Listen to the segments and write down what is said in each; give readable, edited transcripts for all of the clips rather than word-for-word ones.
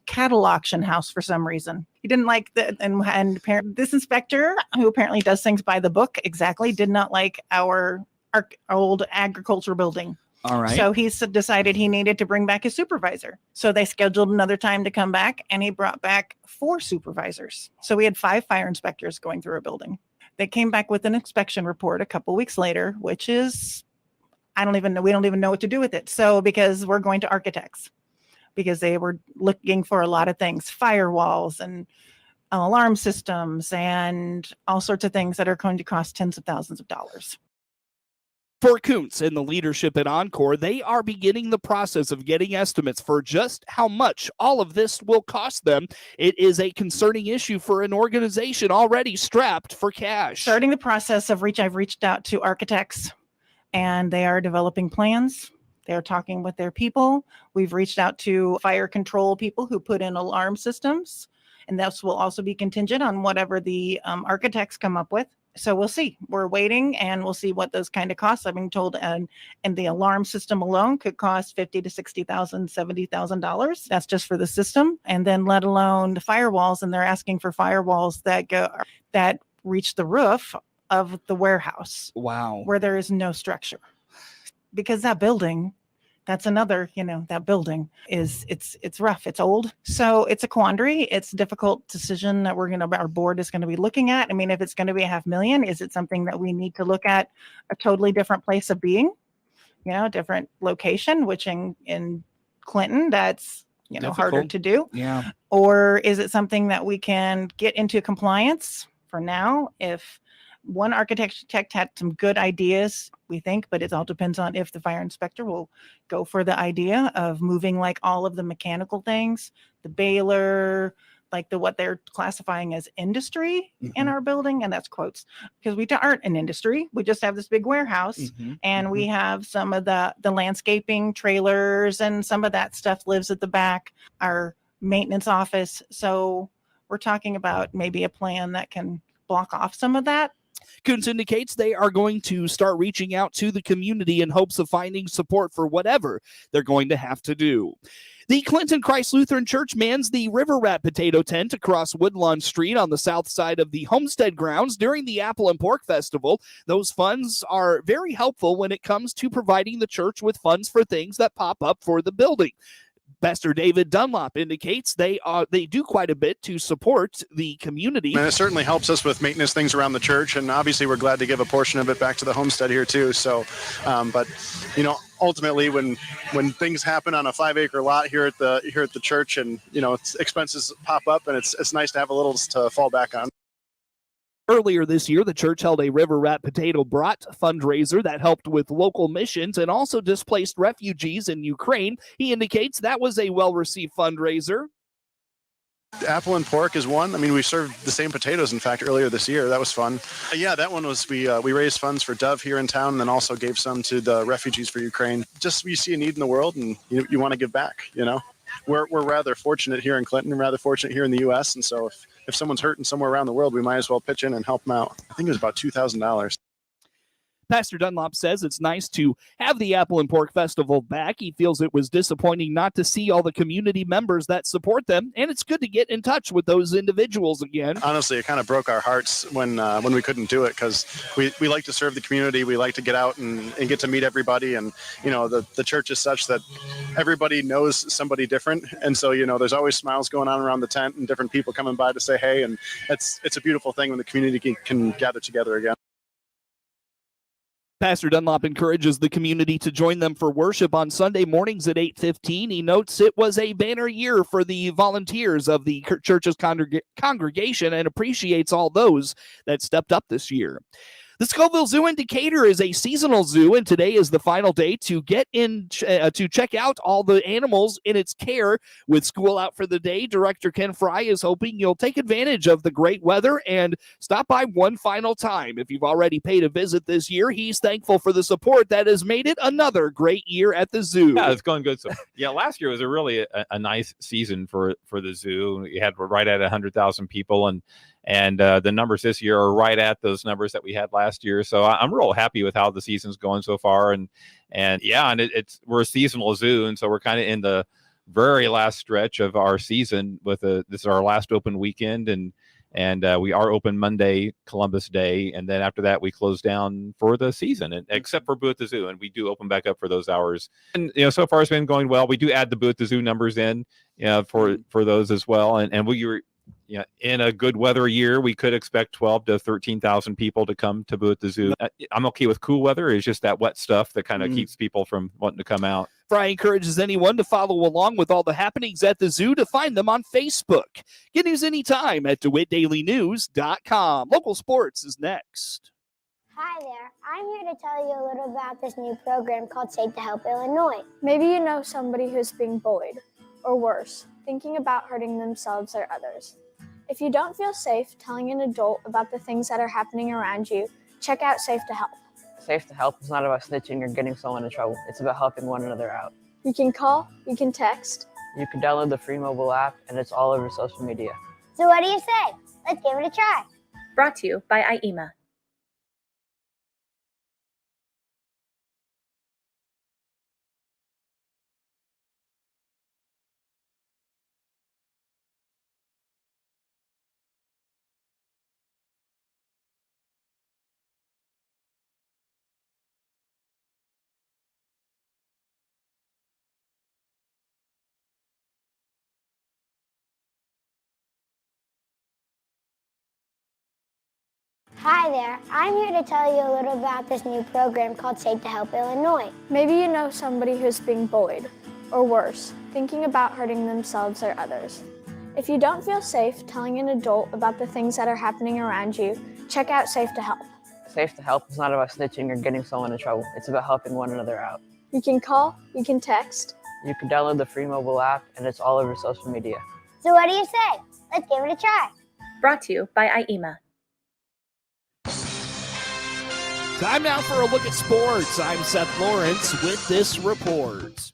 cattle auction house for some reason. He didn't like this inspector, who apparently does things by the book exactly, did not like our old agriculture building. All right. So he decided he needed to bring back his supervisor. So they scheduled another time to come back, and he brought back 4 supervisors. So we had 5 fire inspectors going through a building. They came back with an inspection report a couple weeks later, which is, we don't even know what to do with it. So because we're going to architects, because they were looking for a lot of things, firewalls and alarm systems and all sorts of things that are going to cost tens of thousands of dollars. For Kuntz and the leadership at Encore, they are beginning the process of getting estimates for just how much all of this will cost them. It is a concerning issue for an organization already strapped for cash. Starting the process of I've reached out to architects, and they are developing plans. They're talking with their people. We've reached out to fire control people who put in alarm systems, and this will also be contingent on whatever the architects come up with. So we'll see. We're waiting, and we'll see what those kind of costs. I've been told, and the alarm system alone could cost $50,000 to $60,000, $70,000. That's just for the system, and then let alone the firewalls. And they're asking for firewalls that reach the roof of the warehouse. Wow. Where there is no structure, because that building. That's another, that building it's rough. It's old. So it's a quandary. It's a difficult decision that our board is going to be looking at. I mean, if it's going to be $500,000, is it something that we need to look at a totally different place of being, different location, which in Clinton, that's, difficult. Harder to do. Yeah. Or is it something that we can get into compliance for now? If one architect had some good ideas, we think, but it all depends on if the fire inspector will go for the idea of moving like all of the mechanical things, the baler, like what they're classifying as industry in our building. And that's quotes, because we aren't an industry. We just have this big warehouse, and we have some of the landscaping trailers, and some of that stuff lives at the back, our maintenance office. So we're talking about maybe a plan that can block off some of that. Kuntz indicates they are going to start reaching out to the community in hopes of finding support for whatever they're going to have to do. The Clinton Christ Lutheran Church mans the River Rat Potato Tent across Woodlawn Street on the south side of the Homestead grounds during the Apple and Pork Festival. Those funds are very helpful when it comes to providing the church with funds for things that pop up for the building. Pastor David Dunlop indicates they do quite a bit to support the community. And it certainly helps us with maintenance things around the church, and obviously we're glad to give a portion of it back to the homestead here too. So, but ultimately when things happen on a 5-acre lot here at the church, and expenses pop up, and it's nice to have a little to fall back on. Earlier this year, the church held a River Rat Potato Brat fundraiser that helped with local missions and also displaced refugees in Ukraine. He indicates that was a well-received fundraiser. Apple and pork is one. I mean, we served the same potatoes, in fact, earlier this year. That was fun. Yeah, that one was, we raised funds for Dove here in town, and then also gave some to the refugees for Ukraine. Just, you see a need in the world, and you want to give back, We're rather fortunate here in Clinton, and rather fortunate here in the U.S., and so if someone's hurting somewhere around the world, we might as well pitch in and help them out. I think it was about $2,000. Pastor Dunlop says it's nice to have the Apple and Pork Festival back. He feels it was disappointing not to see all the community members that support them, and it's good to get in touch with those individuals again. Honestly, it kind of broke our hearts when we couldn't do it, because we like to serve the community. We like to get out and get to meet everybody, and the church is such that everybody knows somebody different, and so there's always smiles going on around the tent and different people coming by to say hey, and it's a beautiful thing when the community can gather together again. Pastor Dunlop encourages the community to join them for worship on Sunday mornings at 8:15. He notes it was a banner year for the volunteers of the church's congregation and appreciates all those that stepped up this year. The Scoville Zoo in Decatur is a seasonal zoo, and today is the final day to get in to check out all the animals in its care. With school out for the day, Director Ken Fry is hoping you'll take advantage of the great weather and stop by one final time. If you've already paid a visit this year, he's thankful for the support that has made it another great year at the zoo. Yeah, it's going good. So, yeah, last year was a really a nice season for the zoo. We had right at 100,000 people, and the numbers this year are right at those numbers that we had last year. So I'm real happy with how the season's going so far. And we're a seasonal zoo, and so we're kind of in the very last stretch of our season. This is our last open weekend, and we are open Monday, Columbus Day, and then after that we close down for the season, and except for Boo at the Zoo, and we do open back up for those hours. And so far it's been going well. We do add the Boo at the Zoo numbers in, for those as well, and we were. In a good weather year, we could expect 12 to 13,000 people to come to Boo at the Zoo. I'm okay with cool weather. It's just that wet stuff that kind of keeps people from wanting to come out. Fry encourages anyone to follow along with all the happenings at the zoo to find them on Facebook. Get news anytime at DeWittDailyNews.com. Local sports is next. Hi there. I'm here to tell you a little about this new program called Safe to Help Illinois. Maybe you know somebody who's being bullied, or worse, thinking about hurting themselves or others. If you don't feel safe telling an adult about the things that are happening around you, check out Safe to Help. Safe to Help is not about snitching or getting someone in trouble. It's about helping one another out. You can call, you can text. You can download the free mobile app, and it's all over social media. So what do you say? Let's give it a try. Brought to you by IEMA. Hi there. I'm here to tell you a little about this new program called Safe to Help Illinois. Maybe you know somebody who's being bullied, or worse, thinking about hurting themselves or others. If you don't feel safe telling an adult about the things that are happening around you, check out Safe to Help. Safe to Help is not about snitching or getting someone in trouble. It's about helping one another out. You can call, you can text. You can download the free mobile app, and it's all over social media. So what do you say? Let's give it a try. Brought to you by IEMA. Time now for a look at sports. I'm Seth Lawrence with this report.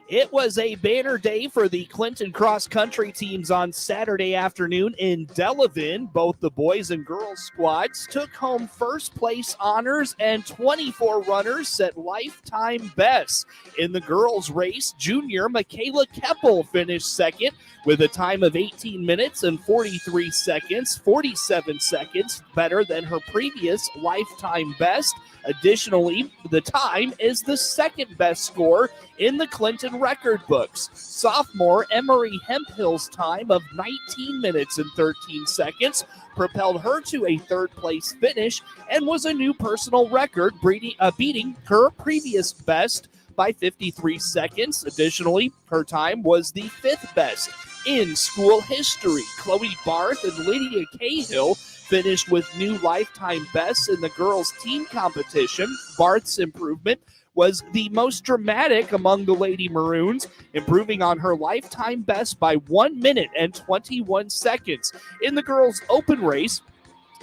It was a banner day for the Clinton cross country teams on Saturday afternoon in Delavan. Both the boys and girls squads took home first place honors, and 24 runners set lifetime bests. In the girls race, junior Michaela Keppel finished second with a time of 18 minutes and 43 seconds, 47 seconds better than her previous lifetime best. Additionally, the time is the second best score in the Clinton record books. Sophomore Emery Hemphill's time of 19 minutes and 13 seconds propelled her to a third place finish and was a new personal record, beating her previous best by 53 seconds. Additionally, her time was the fifth best in school history. Chloe Barth and Lydia Cahill finished with new lifetime bests in the girls' team competition. Barth's improvement was the most dramatic among the Lady Maroons, improving on her lifetime best by 1 minute and 21 seconds. In the girls' open race,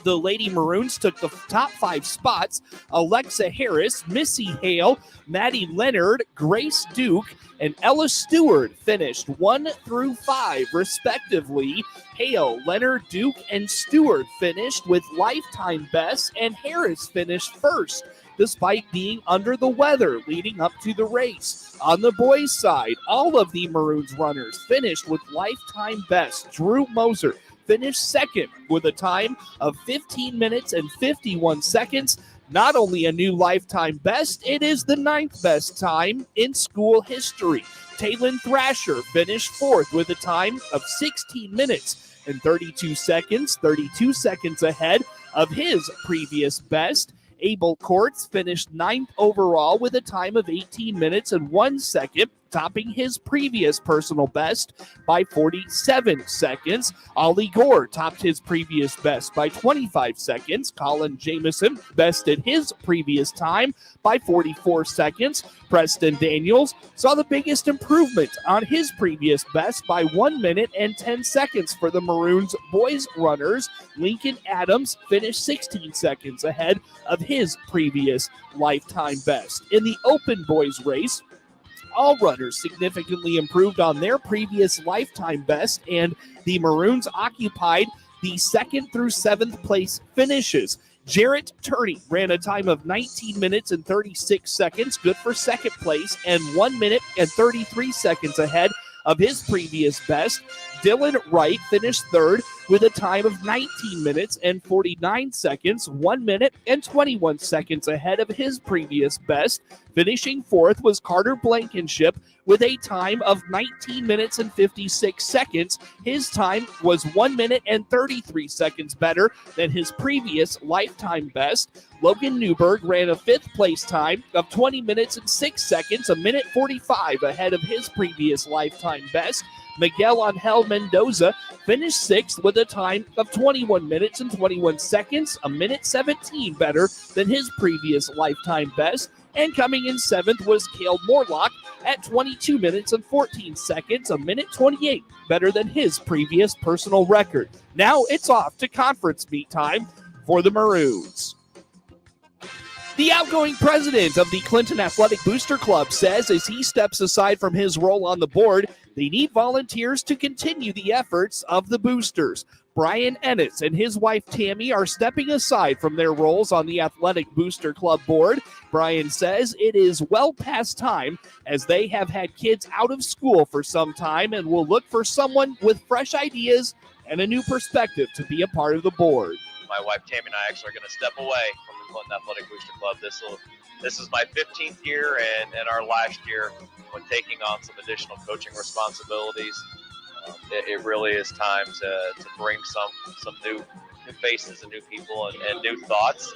the Lady Maroons took the top 5 spots. Alexa Harris, Missy Hale, Maddie Leonard, Grace Duke, and Ella Stewart finished 1 through 5, respectively. Hale, Leonard, Duke, and Stewart finished with lifetime bests, and Harris finished first, despite being under the weather leading up to the race. On the boys' side, all of the Maroons runners finished with lifetime bests. Drew Moser finished second with a time of 15 minutes and 51 seconds. Not only a new lifetime best, it is the 9th best time in school history. Taylon Thrasher finished fourth with a time of 16 minutes and 32 seconds ahead of his previous best. Abel Courts finished 9th overall with a time of 18 minutes and 1 second, topping his previous personal best by 47 seconds. Ollie Gore topped his previous best by 25 seconds. Colin Jameson bested his previous time by 44 seconds. Preston Daniels saw the biggest improvement on his previous best by 1 minute and 10 seconds for the Maroons boys runners. Lincoln Adams finished 16 seconds ahead of his previous lifetime best. In the open boys race, all runners significantly improved on their previous lifetime best, and the Maroons occupied the 2nd through 7th place finishes. Jarrett Turney ran a time of 19 minutes and 36 seconds, good for second place, and 1 minute and 33 seconds ahead of his previous best. Dylan Wright finished third with a time of 19 minutes and 49 seconds, 1 minute and 21 seconds ahead of his previous best. Finishing fourth was Carter Blankenship with a time of 19 minutes and 56 seconds. His time was 1 minute and 33 seconds better than his previous lifetime best. Logan Newberg ran a fifth place time of 20 minutes and 6 seconds, a minute 45 ahead of his previous lifetime best. Miguel Angel Mendoza finished sixth with a time of 21 minutes and 21 seconds, a minute 17 better than his previous lifetime best. And coming in seventh was Cale Morlock at 22 minutes and 14 seconds, a minute 28 better than his previous personal record. Now it's off to conference meet time for the Maroons. The outgoing president of the Clinton Athletic Booster Club says as he steps aside from his role on the board, they need volunteers to continue the efforts of the Boosters. Brian Ennis and his wife Tammy are stepping aside from their roles on the Athletic Booster Club board. Brian says it is well past time as they have had kids out of school for some time and will look for someone with fresh ideas and a new perspective to be a part of the board. My wife Tammy and I actually are going to step away from the Clinton Athletic Booster Club. This is my 15th year and our last year when taking on some additional coaching responsibilities. It really is time to bring some new faces and new people and new thoughts,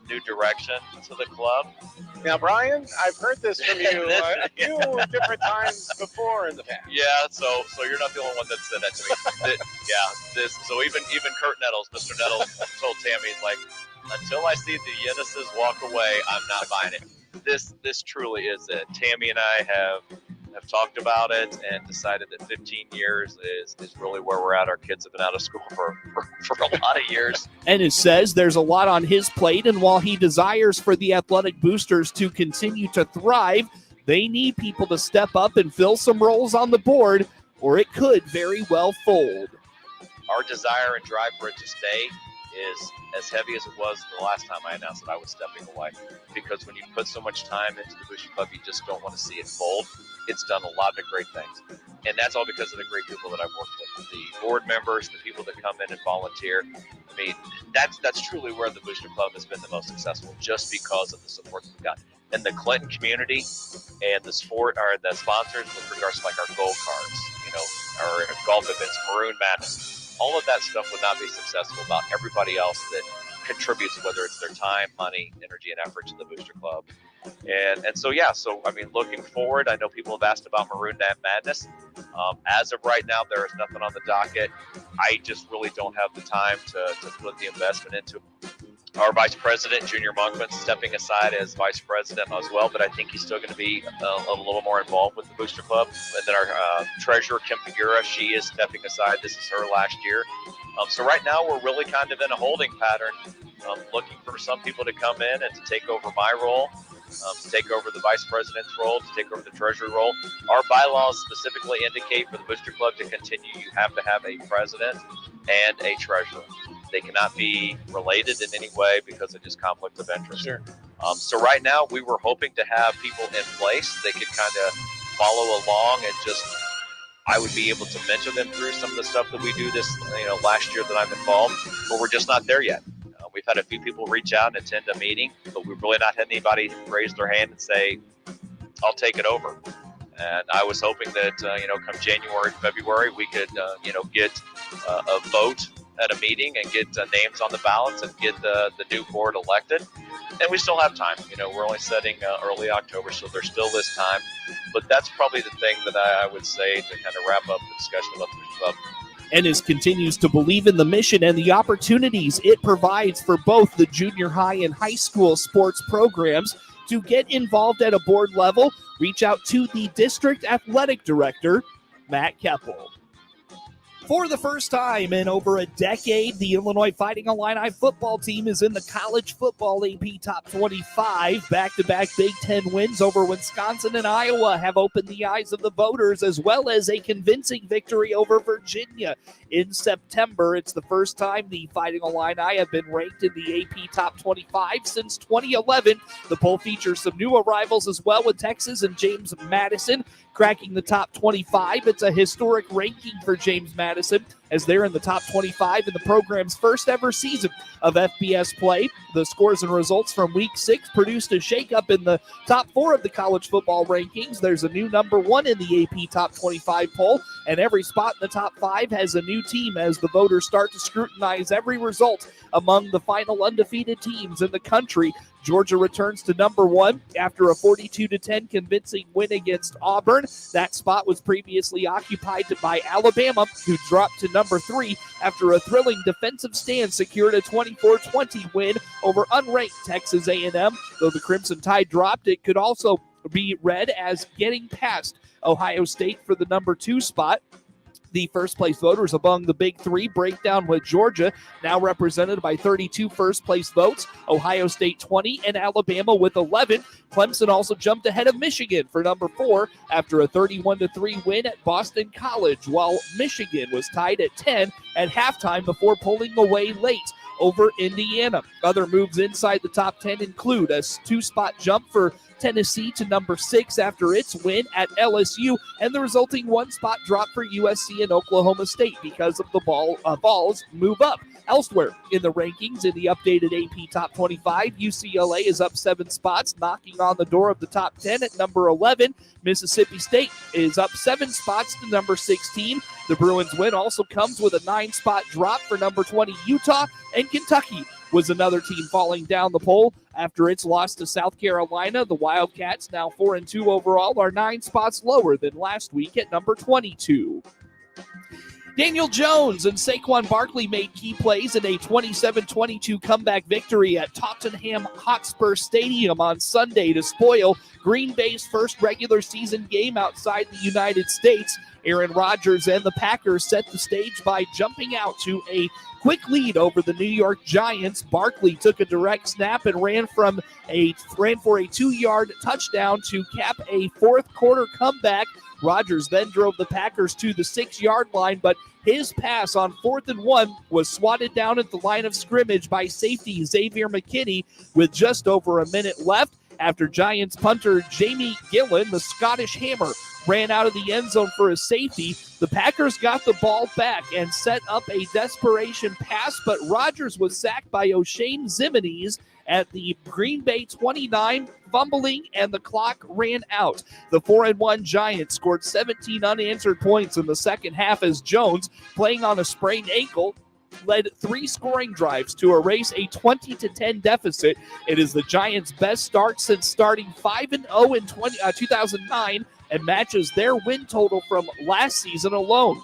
new direction to the club. Now, Brian, I've heard this from you a few different times before in the past. Yeah, so you're not the only one that said that to me. So even Kurt Nettles, Mr. Nettles, told Tammy, like, until I see the Yennises walk away, I'm not buying it. This truly is it. Tammy and I have talked about it and decided that 15 years is really where we're at. Our kids have been out of school for a lot of years. Ennis says there's a lot on his plate, and while he desires for the Athletic Boosters to continue to thrive, they need people to step up and fill some roles on the board, or it could very well fold. Our desire and drive for it to stay is as heavy as it was the last time I announced that I was stepping away. Because when you put so much time into the Booster Club, you just don't want to see it fold. It's done a lot of great things. And that's all because of the great people that I've worked with. The board members, the people that come in and volunteer. I mean, that's truly where the Booster Club has been the most successful, just because of the support that we've got. And the Clinton community and the sport are the sponsors with regards to like our gold cards, our golf events, Maroon Madness. All of that stuff would not be successful without everybody else that contributes, whether it's their time, money, energy, and effort to the Booster Club. And so I mean, looking forward, I know people have asked about Maroon Madness. As of right now, there is nothing on the docket. I just really don't have the time to put the investment into it. Our Vice President, Junior Monkman, stepping aside as Vice President as well, but I think he's still going to be a little more involved with the Booster Club. And then our Treasurer, Kim Figura, she is stepping aside. This is her last year. So right now, we're really kind of in a holding pattern, looking for some people to come in and to take over my role, to take over the Vice President's role, to take over the Treasury role. Our bylaws specifically indicate for the Booster Club to continue, you have to have a President and a Treasurer. They cannot be related in any way because of just conflict of interest. Sure. So right now, we were hoping to have people in place. They could kind of follow along and just, I would be able to mentor them through some of the stuff that we do this, last year that I'm involved, but we're just not there yet. We've had a few people reach out and attend a meeting, but we've really not had anybody raise their hand and say, I'll take it over. And I was hoping that, come January, February, we could, get a vote at a meeting and get names on the ballots and get the new board elected. And we still have time. We're only setting early October, so there's still this time. But that's probably the thing that I would say to kind of wrap up the discussion about the club. Ennis continues to believe in the mission and the opportunities it provides for both the junior high and high school sports programs. To get involved at a board level, reach out to the district athletic director, Matt Keppel. For the first time in over a decade, the Illinois Fighting Illini football team is in the college football AP Top 25. Back-to-back Big Ten wins over Wisconsin and Iowa have opened the eyes of the voters, as well as a convincing victory over Virginia in September. It's the first time the Fighting Illini have been ranked in the AP Top 25 since 2011. The poll features some new arrivals as well, with Texas and James Madison cracking the top 25. It's a historic ranking for James Madison, as they're in the top 25 in the program's first ever season of FBS play. The scores and results from Week 6 produced a shakeup in the top 4 of the college football rankings. There's a new number 1 in the AP Top 25 poll, and every spot in the top 5 has a new team as the voters start to scrutinize every result among the final undefeated teams in the country. Georgia returns to number 1 after a 42-10 convincing win against Auburn. That spot was previously occupied by Alabama, who dropped to number 3 after a thrilling defensive stand secured a 24-20 win over unranked Texas A&M. Though the Crimson Tide dropped, it could also be read as getting past Ohio State for the number 2 spot. The first-place voters among the big 3 break down with Georgia, now represented by 32 first-place votes, Ohio State 20, and Alabama with 11. Clemson also jumped ahead of Michigan for number 4 after a 31-3 win at Boston College, while Michigan was tied at 10 at halftime before pulling away late over Indiana. Other moves inside the top 10 include a 2-spot jump for Tennessee to number 6 after its win at LSU, and the resulting 1-spot drop for USC and Oklahoma State because of the balls move up. Elsewhere in the rankings, in the updated AP Top 25, UCLA is up 7 spots, knocking on the door of the top 10 at number 11. Mississippi State is up 7 spots to number 16. The Bruins win also comes with a 9-spot drop for number 20 Utah, and Kentucky was another team falling down the poll after its loss to South Carolina. The Wildcats, now 4-2 overall, are 9 spots lower than last week at number 22. Daniel Jones and Saquon Barkley made key plays in a 27-22 comeback victory at Tottenham Hotspur Stadium on Sunday to spoil Green Bay's first regular season game outside the United States. Aaron Rodgers and the Packers set the stage by jumping out to a quick lead over the New York Giants. Barkley took a direct snap and ran for a 2-yard touchdown to cap a fourth quarter comeback. Rodgers then drove the Packers to the 6-yard line, but his pass on 4th and 1 was swatted down at the line of scrimmage by safety Xavier McKinney with just over a minute left after Giants punter Jamie Gillen, the Scottish Hammer, ran out of the end zone for a safety. The Packers got the ball back and set up a desperation pass, but Rodgers was sacked by O'Shane Ximenez at the Green Bay 29, fumbling, and the clock ran out. The 4-1 Giants scored 17 unanswered points in the second half as Jones, playing on a sprained ankle, led 3 scoring drives to erase a 20-10 deficit. It is the Giants' best start since starting 5-0 in 2009 and matches their win total from last season alone.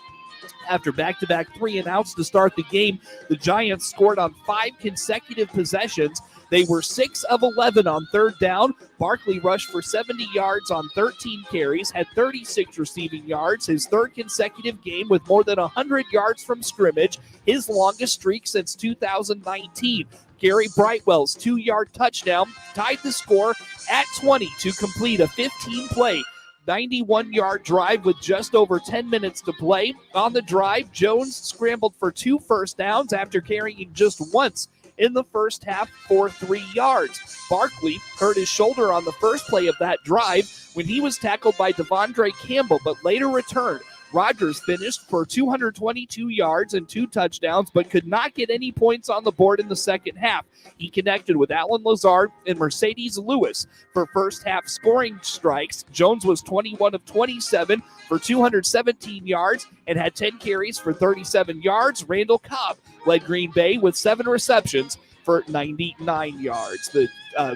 After back-to-back 3-and-outs to start the game, the Giants scored on 5 consecutive possessions. They were 6 of 11 on third down. Barkley rushed for 70 yards on 13 carries, had 36 receiving yards, his third consecutive game with more than 100 yards from scrimmage, his longest streak since 2019. Gary Brightwell's 2-yard touchdown tied the score at 20 to complete a 15-play 91-yard drive with just over 10 minutes to play. On the drive, Jones scrambled for 2 first downs after carrying just once in the first half for 3 yards. Barkley hurt his shoulder on the first play of that drive when he was tackled by Devondre Campbell, but later returned. Rodgers finished for 222 yards and 2 touchdowns, but could not get any points on the board in the second half. He connected with Allen Lazard and Mercedes Lewis for first-half scoring strikes. Jones was 21 of 27 for 217 yards and had 10 carries for 37 yards. Randall Cobb led Green Bay with 7 receptions for 99 yards. The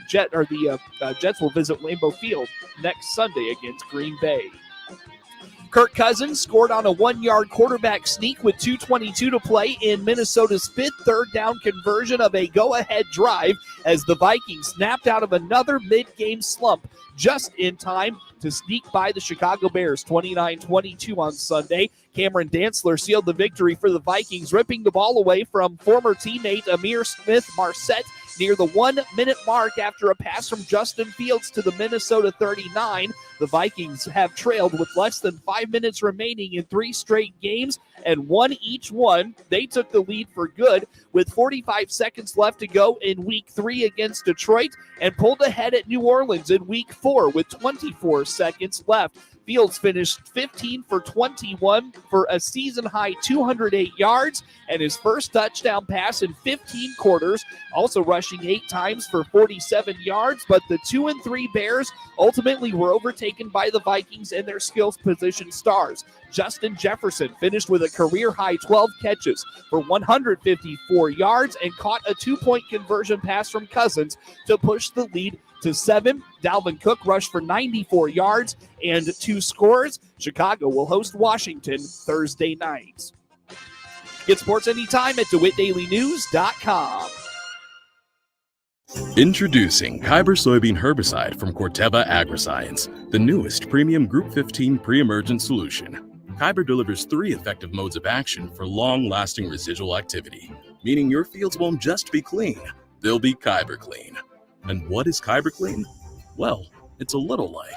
Jets will visit Lambeau Field next Sunday against Green Bay. Kirk Cousins scored on a 1-yard quarterback sneak with 2:22 to play in Minnesota's 5th third-down conversion of a go-ahead drive as the Vikings snapped out of another mid-game slump just in time to sneak by the Chicago Bears 29-22 on Sunday. Cameron Dantzler sealed the victory for the Vikings, ripping the ball away from former teammate Amir Smith-Marset near the 1-minute mark after a pass from Justin Fields to the Minnesota 39. The Vikings have trailed with less than 5 minutes remaining in 3 straight games and won each one. They took the lead for good with 45 seconds left to go in Week 3 against Detroit and pulled ahead at New Orleans in Week 4 with 24 seconds left. Fields finished 15 for 21 for a season-high 208 yards and his first touchdown pass in 15 quarters, also rushing 8 times for 47 yards, but the 2 and 3 Bears ultimately were overtaken by the Vikings and their skills position stars. Justin Jefferson finished with a career-high 12 catches for 154 yards and caught a 2-point conversion pass from Cousins to push the lead to 7. Dalvin Cook rushed for 94 yards and 2 scores. Chicago will host Washington Thursday night. Get sports anytime at DeWittDailyNews.com. Introducing Kyber soybean herbicide from Corteva Agriscience, the newest premium Group 15 pre-emergent solution. Kyber delivers 3 effective modes of action for long-lasting residual activity, meaning your fields won't just be clean, they'll be Kyber clean. And what is Kyber clean? Well, it's a little like